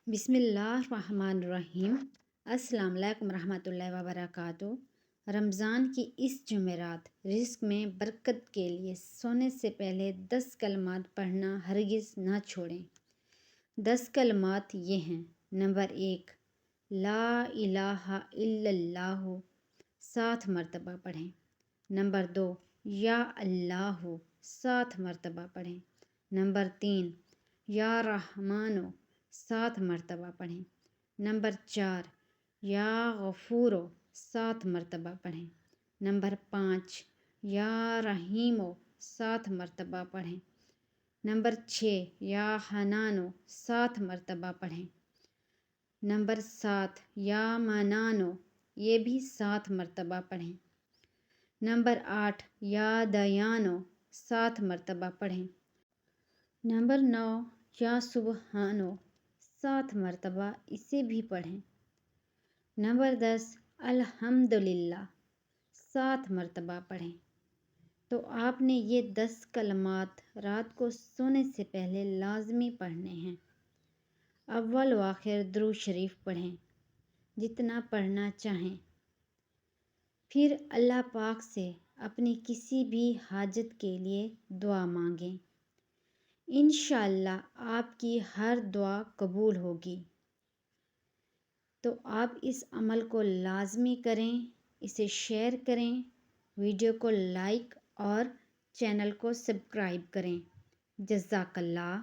بسم اللہ الرحمن الرحیم۔ السلام علیکم ورحمۃ اللہ وبرکاتہ۔ رمضان کی اس جمعرات رزق میں برکت کے لیے سونے سے پہلے 10 کلمات پڑھنا ہرگز نہ چھوڑیں۔ 10 کلمات یہ ہیں۔ نمبر 1، لا الہ الا اللہ 7 مرتبہ پڑھیں۔ نمبر 2، یا اللہ 7 مرتبہ پڑھیں۔ نمبر 3، یا رحمانو 7 مرتبہ پڑھیں۔ نمبر 4، یا غفورو 7 مرتبہ پڑھیں۔ نمبر 5، یا رحیمو 7 مرتبہ پڑھیں۔ نمبر 6، یا حنانو 7 مرتبہ پڑھیں۔ نمبر 7، یا منانو یہ بھی 7 مرتبہ پڑھیں۔ نمبر 8، یا دیانو 7 مرتبہ پڑھیں۔ نمبر 9، یا سبحانو 7 مرتبہ اسے بھی پڑھیں۔ نمبر 10، الحمدللہ 7 مرتبہ پڑھیں۔ تو آپ نے یہ 10 کلمات رات کو سونے سے پہلے لازمی پڑھنے ہیں۔ اول و آخر درود شریف پڑھیں، جتنا پڑھنا چاہیں۔ پھر اللہ پاک سے اپنی کسی بھی حاجت کے لیے دعا مانگیں۔ انشاءاللہ آپ کی ہر دعا قبول ہوگی۔ تو آپ اس عمل کو لازمی کریں، اسے شیئر کریں، ویڈیو کو لائک اور چینل کو سبسکرائب کریں۔ جزاک اللہ۔